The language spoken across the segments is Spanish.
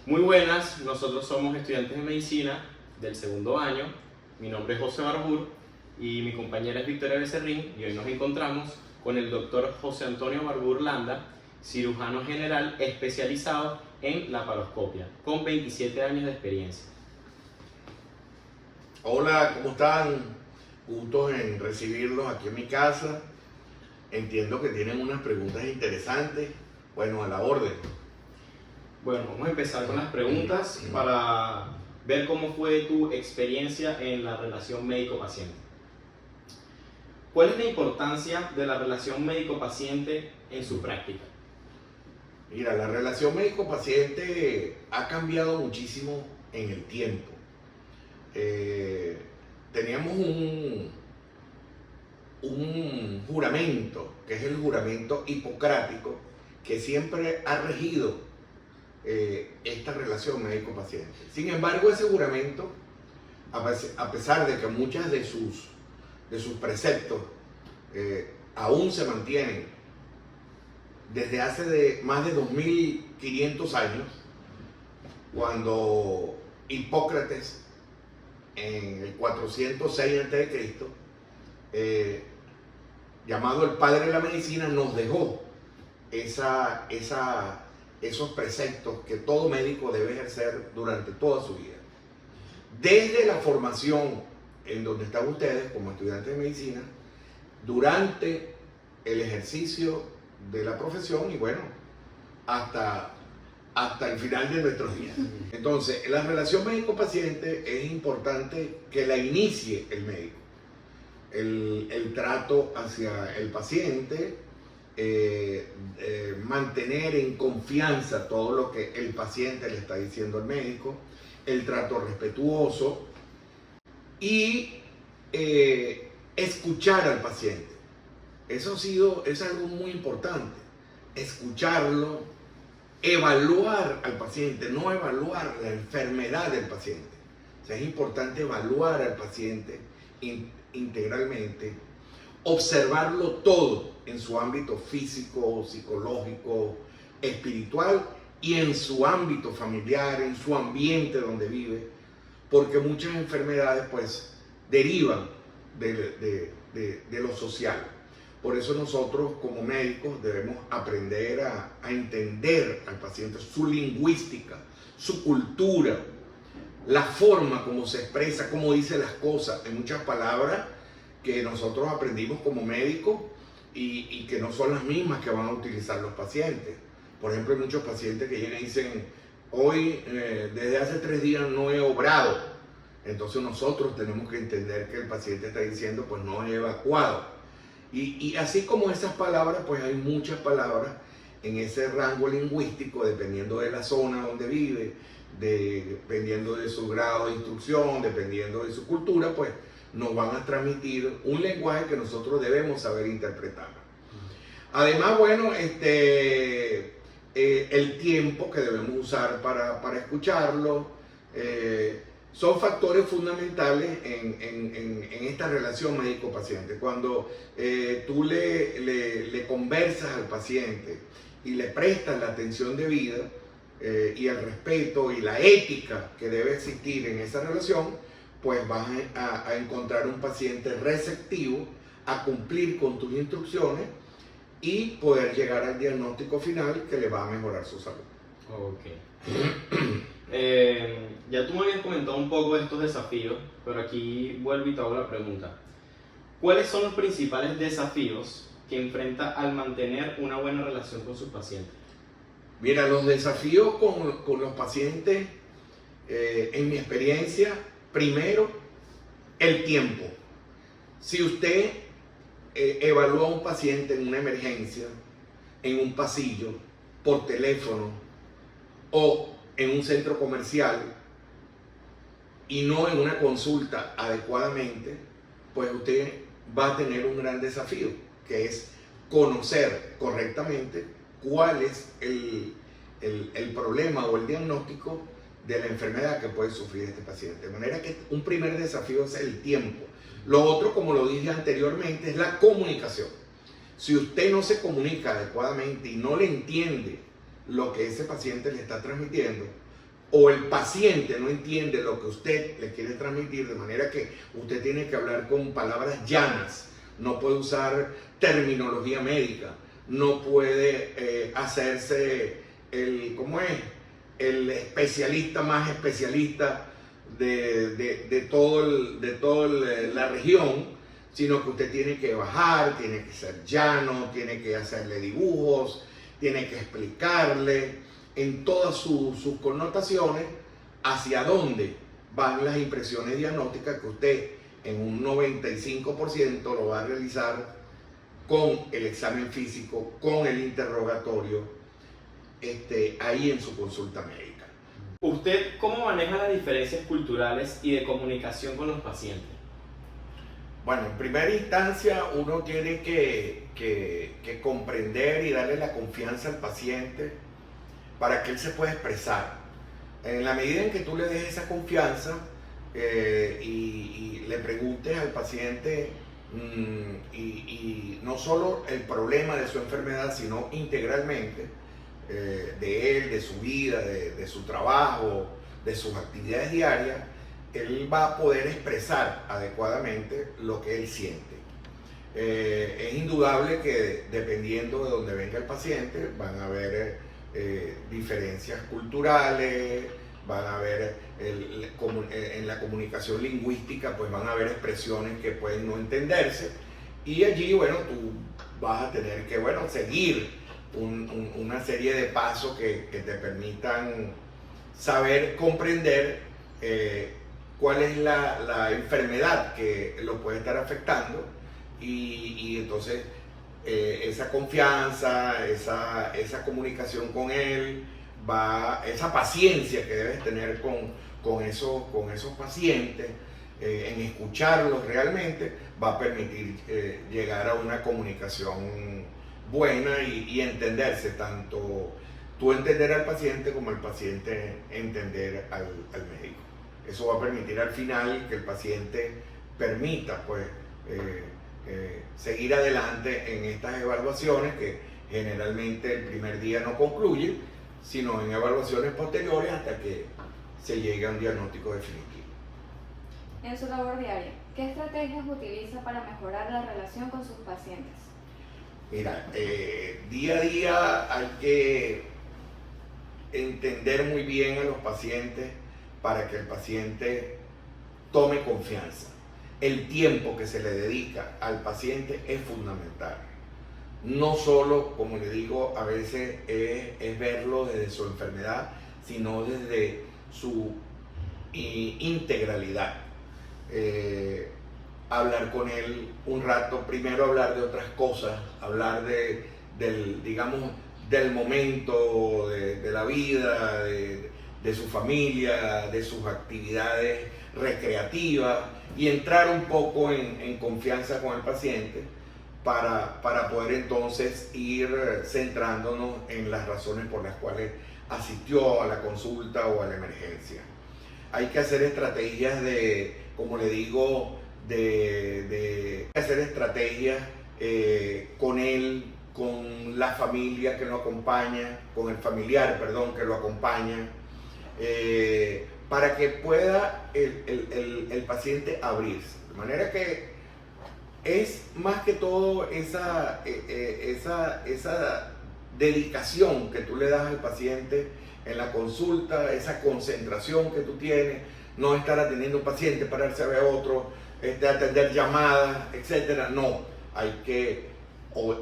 Muy buenas, nosotros somos estudiantes de medicina del segundo año. Mi nombre es José Barbur y mi compañera es Victoria Becerrín, y hoy nos encontramos con el doctor José Antonio Barbur Landa, cirujano general especializado en laparoscopia, con 27 años de experiencia. Hola, ¿cómo están? Gusto en recibirlos aquí en mi casa. Entiendo que tienen unas preguntas interesantes. Bueno, a la orden. Bueno, vamos a empezar con las preguntas para ver cómo fue tu experiencia en la relación médico-paciente. ¿Cuál es la importancia de la relación médico-paciente en su práctica? Mira, la relación médico-paciente ha cambiado muchísimo en el tiempo. Teníamos un juramento, que es el juramento hipocrático, que siempre ha regido esta relación médico-paciente. Sin embargo, ese juramento, a pesar de que muchas de sus preceptos aún se mantienen desde hace más de 2500 años, cuando Hipócrates en el 406 a.C., llamado el padre de la medicina, nos dejó esos preceptos que todo médico debe ejercer durante toda su vida. Desde la formación en donde están ustedes como estudiantes de medicina, durante el ejercicio de la profesión y bueno, hasta el final de nuestros días. Entonces, la relación médico-paciente es importante que la inicie el médico. El trato hacia el paciente, mantener en confianza todo lo que el paciente le está diciendo al médico, el trato respetuoso y escuchar al paciente. Eso es algo muy importante, escucharlo, evaluar al paciente, no evaluar la enfermedad del paciente. O sea, es importante evaluar al paciente integralmente, observarlo todo en su ámbito físico, psicológico, espiritual y en su ámbito familiar, en su ambiente donde vive, porque muchas enfermedades pues derivan de lo social. Por eso nosotros como médicos debemos aprender a entender al paciente, su lingüística, su cultura, la forma como se expresa, cómo dice las cosas. Hay muchas palabras que nosotros aprendimos como médicos y que no son las mismas que van a utilizar los pacientes. Por ejemplo, hay muchos pacientes que llegan y dicen, hoy desde hace 3 días no he obrado. Entonces nosotros tenemos que entender que el paciente está diciendo, pues no he evacuado. Y así como esas palabras, pues hay muchas palabras en ese rango lingüístico, dependiendo de la zona donde vive, dependiendo de su grado de instrucción, dependiendo de su cultura, pues nos van a transmitir un lenguaje que nosotros debemos saber interpretar. Además, bueno, el tiempo que debemos usar para escucharlo, son factores fundamentales en esta relación médico-paciente. Cuando tú le conversas al paciente y le prestas la atención debida y el respeto y la ética que debe existir en esa relación, pues vas a encontrar un paciente receptivo a cumplir con tus instrucciones y poder llegar al diagnóstico final que le va a mejorar su salud. Ok. Ya tú me habías comentado un poco de estos desafíos, pero aquí vuelvo y te hago la pregunta. ¿Cuáles son los principales desafíos que enfrenta al mantener una buena relación con sus pacientes? Mira, los desafíos con los pacientes, en mi experiencia, primero, el tiempo. Si usted evalúa a un paciente en una emergencia, en un pasillo, por teléfono o en un centro comercial y no en una consulta adecuadamente, pues usted va a tener un gran desafío, que es conocer correctamente cuál es el problema o el diagnóstico de la enfermedad que puede sufrir este paciente. De manera que un primer desafío es el tiempo. Lo otro, como lo dije anteriormente, es la comunicación. Si usted no se comunica adecuadamente y no le entiende lo que ese paciente le está transmitiendo, o el paciente no entiende lo que usted le quiere transmitir, de manera que usted tiene que hablar con palabras llanas, no puede usar terminología médica, no puede hacerse ¿cómo es? El especialista más especialista de toda la región, sino que usted tiene que bajar, tiene que ser llano, tiene que hacerle dibujos, tiene que explicarle en todas sus connotaciones hacia dónde van las impresiones diagnósticas que usted en un 95% lo va a realizar con el examen físico, con el interrogatorio, ahí en su consulta médica. ¿Usted cómo maneja las diferencias culturales y de comunicación con los pacientes? Bueno, en primera instancia uno tiene que comprender y darle la confianza al paciente para que él se pueda expresar. En la medida en que tú le des esa confianza y le preguntes al paciente y no solo el problema de su enfermedad, sino integralmente de él, de su vida, de su trabajo, de sus actividades diarias, él va a poder expresar adecuadamente lo que él siente. Es indudable que dependiendo de donde venga el paciente van a haber diferencias culturales, van a haber en la comunicación lingüística pues van a haber expresiones que pueden no entenderse, y allí bueno tú vas a tener que seguir una serie de pasos que te permitan saber comprender cuál es la enfermedad que lo puede estar afectando, y entonces esa confianza, esa comunicación con él, esa paciencia que debes tener con esos pacientes, en escucharlos realmente, va a permitir llegar a una comunicación buena y entenderse, tanto tú entender al paciente como el paciente entender al médico. Eso va a permitir al final que el paciente permita seguir adelante en estas evaluaciones, que generalmente el primer día no concluyen, sino en evaluaciones posteriores hasta que se llegue a un diagnóstico definitivo. En su labor diaria, ¿qué estrategias utiliza para mejorar la relación con sus pacientes? Mira, día a día hay que entender muy bien a los pacientes para que el paciente tome confianza. El tiempo que se le dedica al paciente es fundamental. No solo, como le digo, a veces es verlo desde su enfermedad, sino desde su integralidad. Hablar con él un rato, primero hablar de otras cosas, hablar del momento, de la vida, de su familia, de sus actividades recreativas, y entrar un poco en confianza con el paciente para poder entonces ir centrándonos en las razones por las cuales asistió a la consulta o a la emergencia. Hay que hacer estrategias como le digo, hacer estrategias con él, con la familia que lo acompaña, con el familiar, perdón, que lo acompaña, para que pueda el paciente abrirse. De manera que es más que todo esa dedicación que tú le das al paciente en la consulta, esa concentración que tú tienes, no estar atendiendo a un paciente, pararse a ver a otro, atender llamadas, etcétera. No, hay que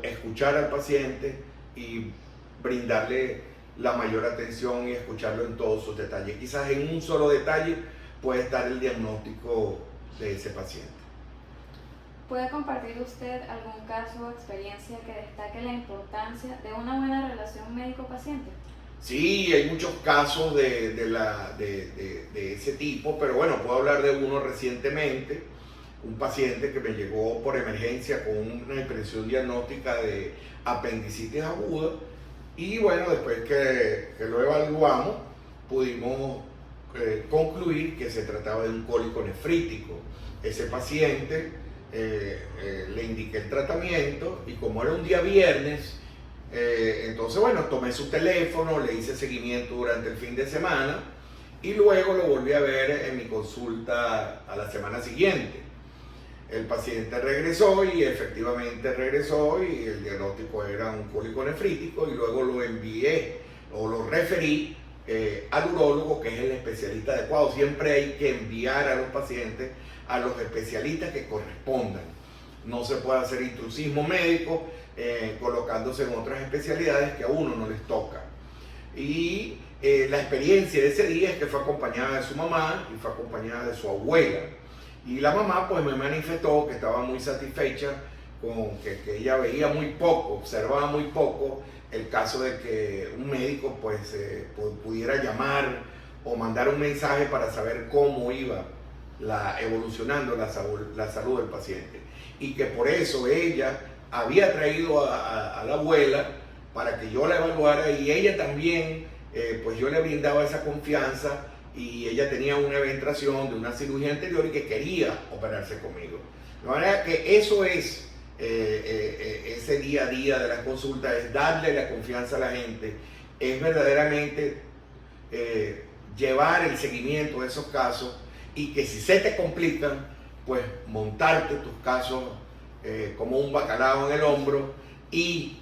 escuchar al paciente y brindarle la mayor atención y escucharlo en todos sus detalles. Quizás en un solo detalle puede estar el diagnóstico de ese paciente. ¿Puede compartir usted algún caso o experiencia que destaque la importancia de una buena relación médico-paciente? Sí, hay muchos casos de ese tipo, pero bueno, puedo hablar de uno recientemente, un paciente que me llegó por emergencia con una impresión diagnóstica de apendicitis aguda, y bueno, después que lo evaluamos, pudimos concluir que se trataba de un cólico nefrítico. Ese paciente le indiqué el tratamiento, y como era un día viernes, entonces bueno, tomé su teléfono, le hice seguimiento durante el fin de semana, y luego lo volví a ver en mi consulta a la semana siguiente. El paciente regresó y efectivamente regresó y el diagnóstico era un cólico nefrítico y luego lo envié o lo referí al urólogo, que es el especialista adecuado. Siempre hay que enviar a los pacientes a los especialistas que correspondan. No se puede hacer intrusismo médico colocándose en otras especialidades que a uno no les toca. Y la experiencia de ese día es que fue acompañada de su mamá y fue acompañada de su abuela. Y la mamá pues me manifestó que estaba muy satisfecha con que ella veía muy poco, observaba muy poco el caso de que un médico pues pudiera llamar o mandar un mensaje para saber cómo iba evolucionando la salud del paciente. Y que por eso ella había traído a la abuela para que yo la evaluara y ella también, pues yo le brindaba esa confianza y ella tenía una eventración de una cirugía anterior y que quería operarse conmigo. De manera que eso es ese día a día de las consultas, es darle la confianza a la gente, es verdaderamente llevar el seguimiento de esos casos y que si se te complican, pues montarte tus casos como un bacalao en el hombro y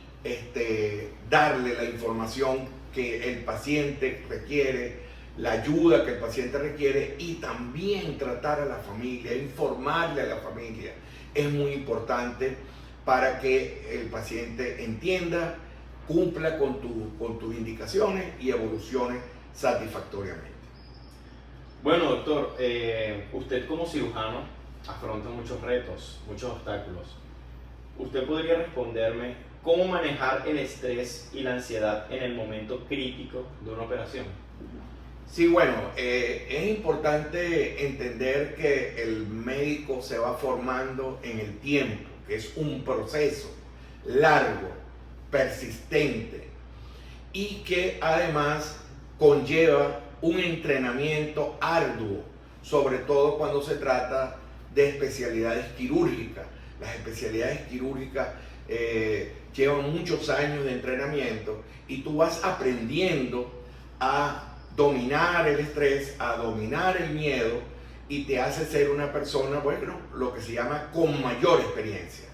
darle la información que el paciente requiere, la ayuda que el paciente requiere y también tratar a la familia, informarle a la familia. Es muy importante para que el paciente entienda, cumpla con tus indicaciones y evolucione satisfactoriamente. Bueno, doctor, usted como cirujano afronta muchos retos, muchos obstáculos. ¿Usted podría responderme cómo manejar el estrés y la ansiedad en el momento crítico de una operación? Sí, bueno, es importante entender que el médico se va formando en el tiempo, que es un proceso largo, persistente y que además conlleva un entrenamiento arduo, sobre todo cuando se trata de especialidades quirúrgicas. Las especialidades quirúrgicas llevan muchos años de entrenamiento y tú vas aprendiendo a dominar el estrés, a dominar el miedo y te hace ser una persona, bueno, lo que se llama con mayor experiencia.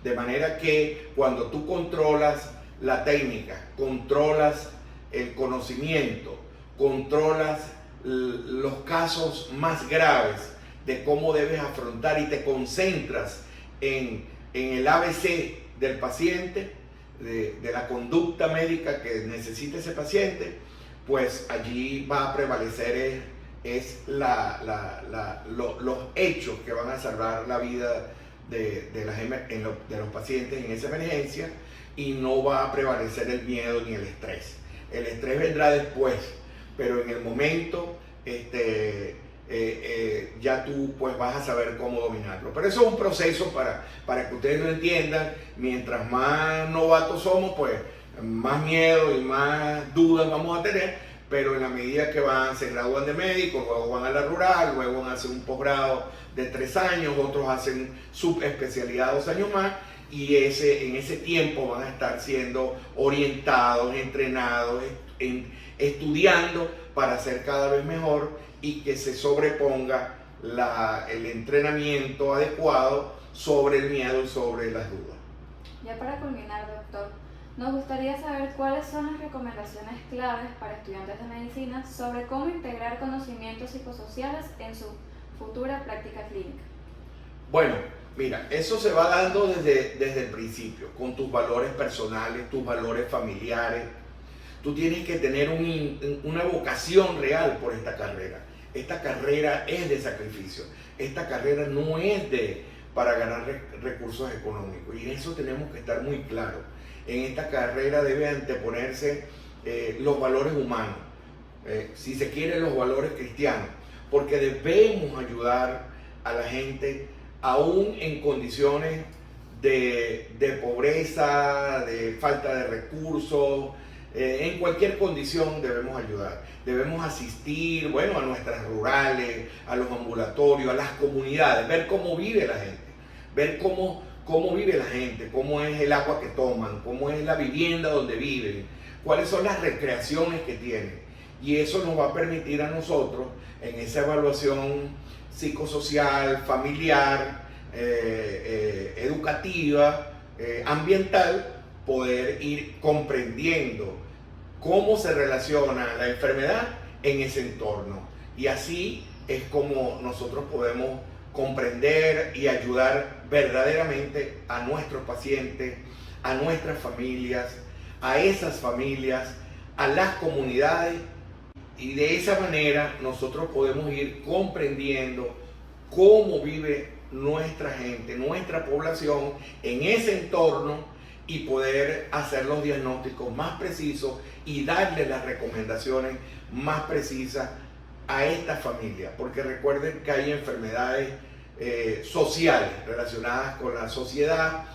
De manera que cuando tú controlas la técnica, controlas el conocimiento, controlas los casos más graves de cómo debes afrontar y te concentras en el ABC del paciente, de la conducta médica que necesita ese paciente, pues allí va a prevalecer los hechos que van a salvar la vida de los pacientes en esa emergencia y no va a prevalecer el miedo ni el estrés. El estrés vendrá después, pero en el momento ya tú pues vas a saber cómo dominarlo. Pero eso es un proceso para que ustedes lo entiendan. Mientras más novatos somos, pues más miedo y más dudas vamos a tener, pero en la medida que se gradúan de médicos, luego van a la rural, luego van a hacer un posgrado de 3 años, otros hacen subespecialidad 2 años más, y en ese tiempo van a estar siendo orientados, entrenados, estudiando para ser cada vez mejor y que se sobreponga el entrenamiento adecuado sobre el miedo y sobre las dudas. Ya para culminar, doctor, nos gustaría saber cuáles son las recomendaciones claves para estudiantes de medicina sobre cómo integrar conocimientos psicosociales en su futura práctica clínica. Bueno, mira, eso se va dando desde el principio, con tus valores personales, tus valores familiares. Tú tienes que tener una vocación real por esta carrera. Esta carrera es de sacrificio. Esta carrera no es para ganar recursos económicos. Y en eso tenemos que estar muy claros. En esta carrera debe anteponerse los valores humanos, si se quiere los valores cristianos, porque debemos ayudar a la gente aún en condiciones de pobreza, de falta de recursos, en cualquier condición debemos ayudar. Debemos asistir, bueno, a nuestras rurales, a los ambulatorios, a las comunidades, ver cómo vive la gente, ver cómo vive la gente, cómo es el agua que toman, cómo es la vivienda donde viven, cuáles son las recreaciones que tienen. y eso nos va a permitir a nosotros en esa evaluación psicosocial, familiar, educativa, ambiental, poder ir comprendiendo cómo se relaciona la enfermedad en ese entorno. Y así es como nosotros podemos comprender y ayudar verdaderamente a nuestros pacientes, a nuestras familias, a esas familias, a las comunidades, y de esa manera nosotros podemos ir comprendiendo cómo vive nuestra gente, nuestra población en ese entorno, y poder hacer los diagnósticos más precisos y darle las recomendaciones más precisas a esta familia, porque recuerden que hay enfermedades sociales relacionadas con la sociedad,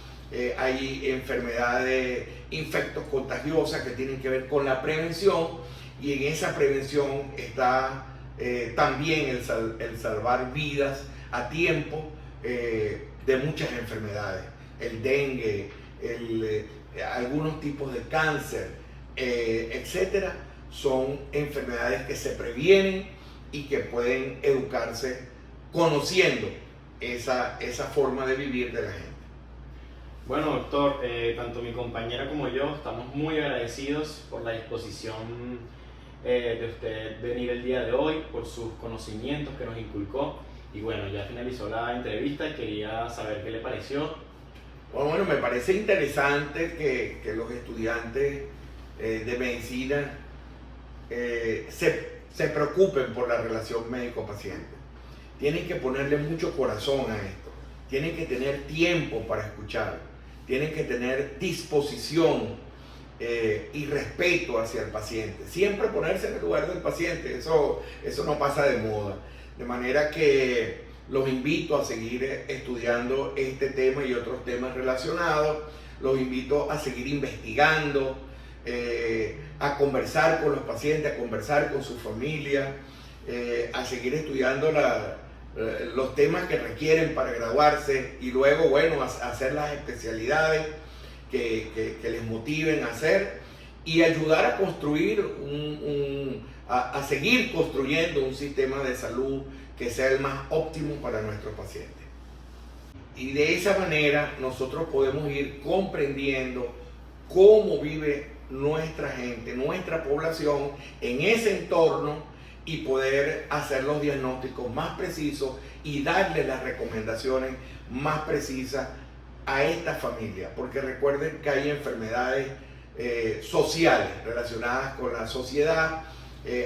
hay enfermedades infectos contagiosas que tienen que ver con la prevención, y en esa prevención está también el salvar vidas a tiempo de muchas enfermedades, el dengue, algunos tipos de cáncer, etcétera. Son enfermedades que se previenen y que pueden educarse conociendo esa forma de vivir de la gente. Bueno, doctor, tanto mi compañera como yo estamos muy agradecidos por la disposición de usted venir el día de hoy, por sus conocimientos que nos inculcó. Y bueno, ya finalizó la entrevista y quería saber qué le pareció. Bueno, me parece interesante que los estudiantes de medicina se preocupen por la relación médico-paciente. Tienen que ponerle mucho corazón a esto, tienen que tener tiempo para escuchar, tienen que tener disposición y respeto hacia el paciente. Siempre ponerse en el lugar del paciente, eso no pasa de moda. De manera que los invito a seguir estudiando este tema y otros temas relacionados. Los invito a seguir investigando, a conversar con los pacientes, a conversar con su familia, a seguir estudiando los temas que requieren para graduarse, y luego, bueno, a hacer las especialidades que les motiven a hacer, y ayudar a construir a seguir construyendo un sistema de salud que sea el más óptimo para nuestros pacientes. Y de esa manera nosotros podemos ir comprendiendo cómo vive nuestra gente, nuestra población en ese entorno, y poder hacer los diagnósticos más precisos y darle las recomendaciones más precisas a esta familia, porque recuerden que hay enfermedades sociales relacionadas con la sociedad,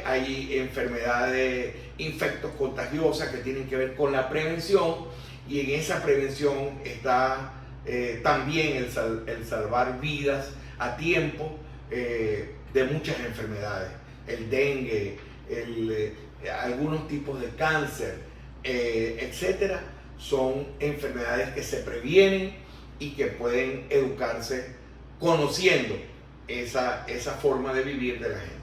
hay enfermedades infectos contagiosas que tienen que ver con la prevención, y en esa prevención está también el salvar vidas a tiempo de muchas enfermedades, el dengue, algunos tipos de cáncer, etcétera. Son enfermedades que se previenen y que pueden educarse conociendo esa forma de vivir de la gente.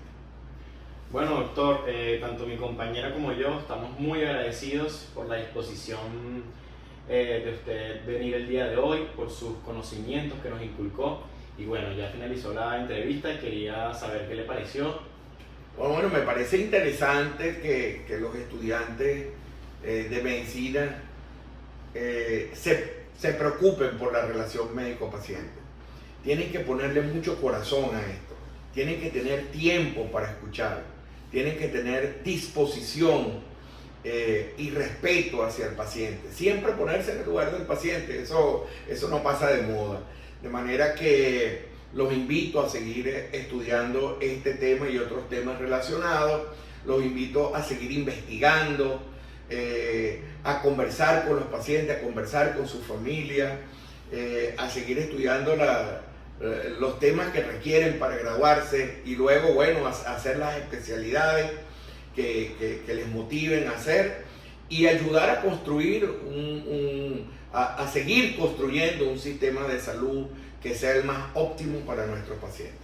Bueno, doctor, tanto mi compañera como yo estamos muy agradecidos por la disposición de usted venir el día de hoy, por sus conocimientos que nos inculcó. Y bueno, ya finalizó la entrevista y quería saber qué le pareció. Bueno, me parece interesante que los estudiantes de medicina se preocupen por la relación médico-paciente. Tienen que ponerle mucho corazón a esto, tienen que tener tiempo para escuchar, tienen que tener disposición y respeto hacia el paciente. Siempre ponerse en el lugar del paciente, eso no pasa de moda. De manera que los invito a seguir estudiando este tema y otros temas relacionados. Los invito a seguir investigando, a conversar con los pacientes, a conversar con su familia, a seguir estudiando los temas que requieren para graduarse, y luego, bueno, a hacer las especialidades que les motiven a hacer, y ayudar a construir a seguir construyendo un sistema de salud que sea el más óptimo para nuestros pacientes.